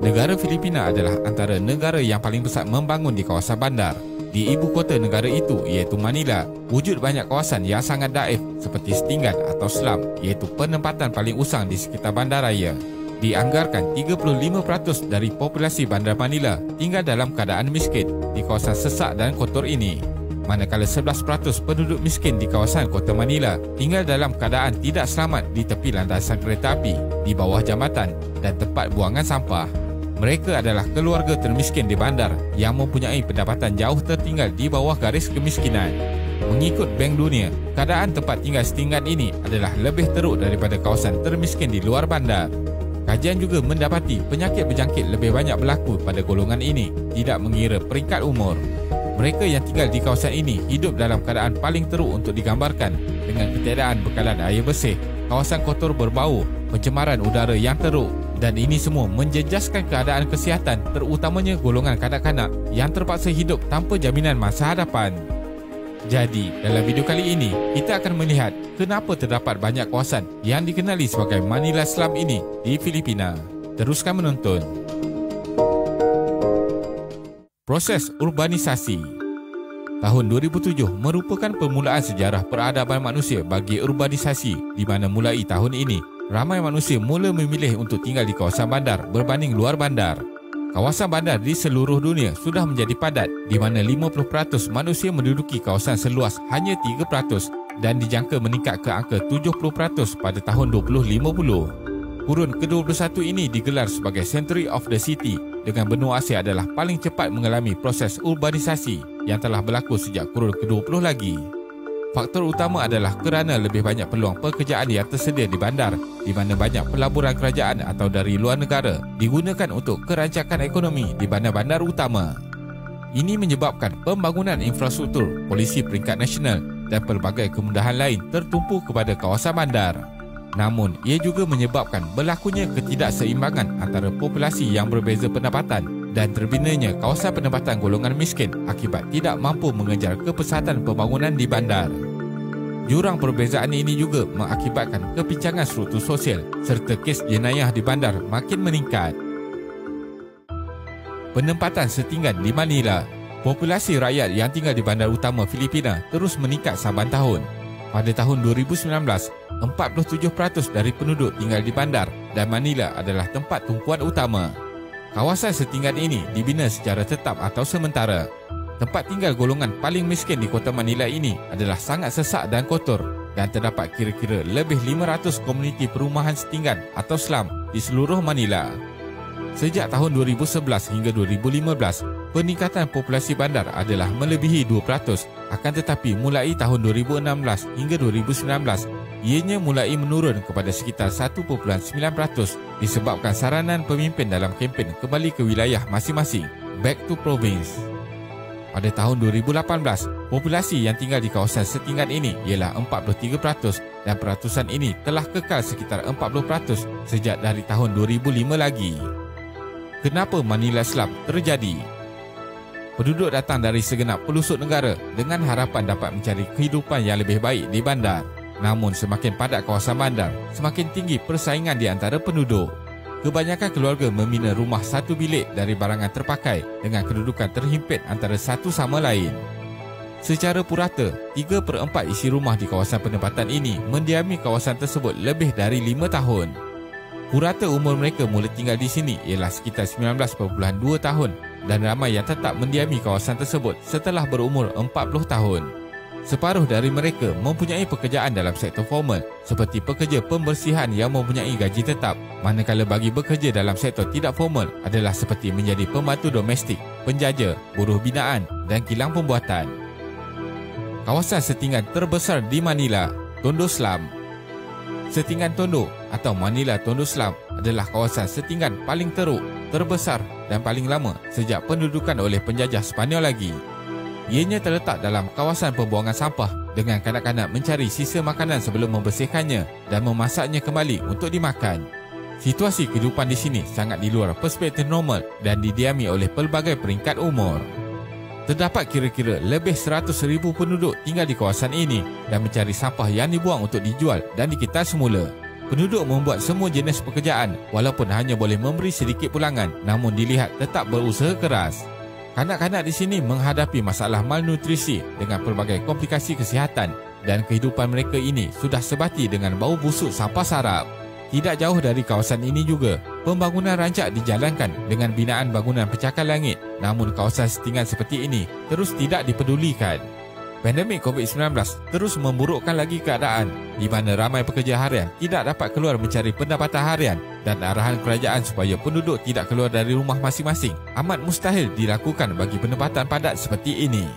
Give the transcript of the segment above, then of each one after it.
Negara Filipina adalah antara negara yang paling besar membangun di kawasan bandar. Di ibu kota negara itu iaitu Manila, wujud banyak kawasan yang sangat daif seperti setinggan atau slum, iaitu penempatan paling usang di sekitar bandaraya. Dianggarkan 35% dari populasi bandar Manila tinggal dalam keadaan miskin di kawasan sesak dan kotor ini. Manakala 11% penduduk miskin di kawasan kota Manila tinggal dalam keadaan tidak selamat di tepi landasan kereta api, di bawah jambatan dan tempat buangan sampah. Mereka adalah keluarga termiskin di bandar yang mempunyai pendapatan jauh tertinggal di bawah garis kemiskinan. Mengikut Bank Dunia, keadaan tempat tinggal setinggan ini adalah lebih teruk daripada kawasan termiskin di luar bandar. Kajian juga mendapati penyakit berjangkit lebih banyak berlaku pada golongan ini, tidak mengira peringkat umur. Mereka yang tinggal di kawasan ini hidup dalam keadaan paling teruk untuk digambarkan, dengan ketiadaan bekalan air bersih, kawasan kotor berbau, pencemaran udara yang teruk, dan ini semua menjejaskan keadaan kesihatan terutamanya golongan kanak-kanak yang terpaksa hidup tanpa jaminan masa hadapan. Jadi, dalam video kali ini, kita akan melihat kenapa terdapat banyak kawasan yang dikenali sebagai Manila Slum ini di Filipina. Teruskan menonton. Proses urbanisasi. Tahun 2007 merupakan permulaan sejarah peradaban manusia bagi urbanisasi, di mana mulai tahun ini, ramai manusia mula memilih untuk tinggal di kawasan bandar berbanding luar bandar. Kawasan bandar di seluruh dunia sudah menjadi padat, di mana 50% manusia menduduki kawasan seluas hanya 3% dan dijangka meningkat ke angka 70% pada tahun 2050. Kurun ke-21 ini digelar sebagai Century of the City, dengan benua Asia adalah paling cepat mengalami proses urbanisasi yang telah berlaku sejak kurun ke-20 lagi. Faktor utama adalah kerana lebih banyak peluang pekerjaan yang tersedia di bandar, di mana banyak pelaburan kerajaan atau dari luar negara digunakan untuk kerancakan ekonomi di bandar-bandar utama. Ini menyebabkan pembangunan infrastruktur, polisi peringkat nasional dan pelbagai kemudahan lain tertumpu kepada kawasan bandar. Namun, ia juga menyebabkan berlakunya ketidakseimbangan antara populasi yang berbeza pendapatan dan terbinanya kawasan penempatan golongan miskin akibat tidak mampu mengejar kepesatan pembangunan di bandar. Jurang perbezaan ini juga mengakibatkan kepincangan struktur sosial serta kes jenayah di bandar makin meningkat. Penempatan setinggan di Manila. Populasi rakyat yang tinggal di bandar utama Filipina terus meningkat saban tahun. Pada tahun 2019, 47% dari penduduk tinggal di bandar dan Manila adalah tempat tumpuan utama. Kawasan setinggan ini dibina secara tetap atau sementara. Tempat tinggal golongan paling miskin di kota Manila ini adalah sangat sesak dan kotor dan terdapat kira-kira lebih 500 komuniti perumahan setinggan atau slum di seluruh Manila. Sejak tahun 2011 hingga 2015, peningkatan populasi bandar adalah melebihi 2%, akan tetapi mulai tahun 2016 hingga 2019, ianya mulai menurun kepada sekitar 1.9% disebabkan saranan pemimpin dalam kempen kembali ke wilayah masing-masing, back to province. Pada tahun 2018, populasi yang tinggal di kawasan setinggan ini ialah 43% dan peratusan ini telah kekal sekitar 40% sejak dari tahun 2005 lagi. Kenapa Manila Slum terjadi? Penduduk datang dari segenap pelosok negara dengan harapan dapat mencari kehidupan yang lebih baik di bandar. Namun semakin padat kawasan bandar, semakin tinggi persaingan di antara penduduk. Kebanyakan keluarga membina rumah satu bilik dari barangan terpakai dengan kedudukan terhimpit antara satu sama lain. Secara purata, 3/4 isi rumah di kawasan penempatan ini mendiami kawasan tersebut lebih dari 5 tahun. Purata umur mereka mula tinggal di sini ialah sekitar 19.2 tahun dan ramai yang tetap mendiami kawasan tersebut setelah berumur 40 tahun. Separuh dari mereka mempunyai pekerjaan dalam sektor formal seperti pekerja pembersihan yang mempunyai gaji tetap, manakala bagi bekerja dalam sektor tidak formal adalah seperti menjadi pembantu domestik, penjaja, buruh binaan dan kilang pembuatan. Kawasan setinggan terbesar di Manila, Tondo Slum. Setinggan Tondo atau Manila Tondo Slum adalah kawasan setinggan paling teruk, terbesar dan paling lama sejak pendudukan oleh penjajah Sepanyol lagi. Ianya terletak dalam kawasan pembuangan sampah dengan kanak-kanak mencari sisa makanan sebelum membersihkannya dan memasaknya kembali untuk dimakan. Situasi kehidupan di sini sangat di luar perspektif normal dan didiami oleh pelbagai peringkat umur. Terdapat kira-kira lebih 100,000 penduduk tinggal di kawasan ini dan mencari sampah yang dibuang untuk dijual dan dikita semula. Penduduk membuat semua jenis pekerjaan walaupun hanya boleh memberi sedikit pulangan, namun dilihat tetap berusaha keras. Kanak-kanak di sini menghadapi masalah malnutrisi dengan pelbagai komplikasi kesihatan dan kehidupan mereka ini sudah sebati dengan bau busuk sampah sarap. Tidak jauh dari kawasan ini juga, pembangunan rancak dijalankan dengan binaan bangunan pencakar langit, namun kawasan setinggan seperti ini terus tidak dipedulikan. Pandemik COVID-19 terus memburukkan lagi keadaan di mana ramai pekerja harian tidak dapat keluar mencari pendapatan harian dan arahan kerajaan supaya penduduk tidak keluar dari rumah masing-masing amat mustahil dilakukan bagi penempatan padat seperti ini.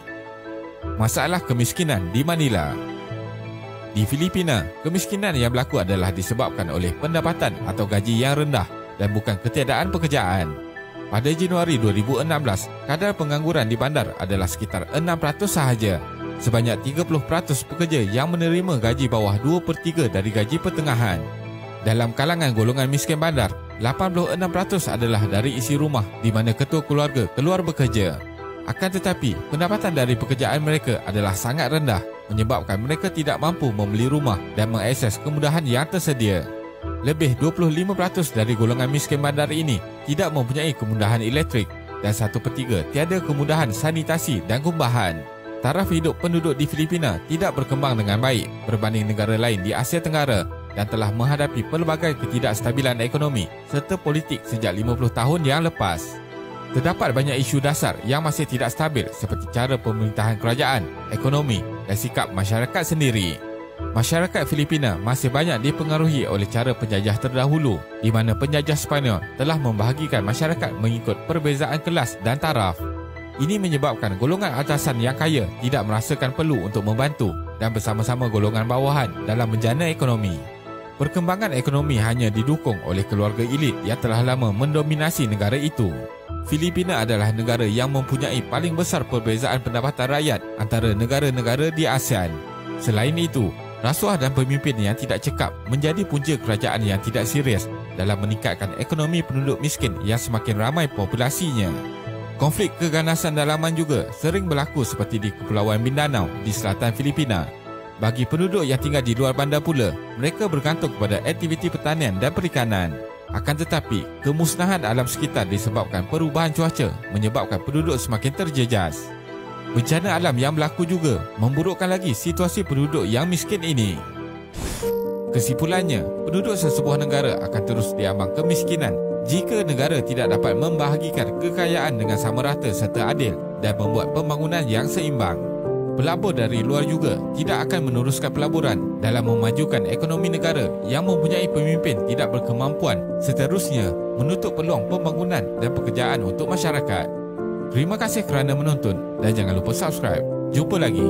Masalah kemiskinan di Manila. Di Filipina, kemiskinan yang berlaku adalah disebabkan oleh pendapatan atau gaji yang rendah dan bukan ketiadaan pekerjaan. Pada Januari 2016, kadar pengangguran di bandar adalah sekitar 6% sahaja. Sebanyak 30% pekerja yang menerima gaji bawah 2/3 dari gaji pertengahan. Dalam kalangan golongan miskin bandar, 86% adalah dari isi rumah di mana ketua keluarga keluar bekerja. Akan tetapi, pendapatan dari pekerjaan mereka adalah sangat rendah, menyebabkan mereka tidak mampu membeli rumah dan mengakses kemudahan yang tersedia. Lebih 25% dari golongan miskin bandar ini tidak mempunyai kemudahan elektrik dan 1/3 tiada kemudahan sanitasi dan kumbahan. Taraf hidup penduduk di Filipina tidak berkembang dengan baik berbanding negara lain di Asia Tenggara dan telah menghadapi pelbagai ketidakstabilan ekonomi serta politik sejak 50 tahun yang lepas. Terdapat banyak isu dasar yang masih tidak stabil seperti cara pemerintahan kerajaan, ekonomi dan sikap masyarakat sendiri. Masyarakat Filipina masih banyak dipengaruhi oleh cara penjajah terdahulu di mana penjajah Sepanyol telah membahagikan masyarakat mengikut perbezaan kelas dan taraf. Ini menyebabkan golongan atasan yang kaya tidak merasakan perlu untuk membantu dan bersama-sama golongan bawahan dalam menjana ekonomi. Perkembangan ekonomi hanya didukung oleh keluarga elit yang telah lama mendominasi negara itu. Filipina adalah negara yang mempunyai paling besar perbezaan pendapatan rakyat antara negara-negara di ASEAN. Selain itu, rasuah dan pemimpin yang tidak cekap menjadi punca kerajaan yang tidak serius dalam meningkatkan ekonomi penduduk miskin yang semakin ramai populasinya. Konflik keganasan dalaman juga sering berlaku seperti di Kepulauan Mindanao di selatan Filipina. Bagi penduduk yang tinggal di luar bandar pula, mereka bergantung kepada aktiviti pertanian dan perikanan. Akan tetapi, kemusnahan alam sekitar disebabkan perubahan cuaca menyebabkan penduduk semakin terjejas. Bencana alam yang berlaku juga memburukkan lagi situasi penduduk yang miskin ini. Kesimpulannya, penduduk sesebuah negara akan terus diambang kemiskinan jika negara tidak dapat membahagikan kekayaan dengan sama rata serta adil dan membuat pembangunan yang seimbang. Pelabur dari luar juga tidak akan meneruskan pelaburan dalam memajukan ekonomi negara yang mempunyai pemimpin tidak berkemampuan, seterusnya menutup peluang pembangunan dan pekerjaan untuk masyarakat. Terima kasih kerana menonton dan jangan lupa subscribe. Jumpa lagi.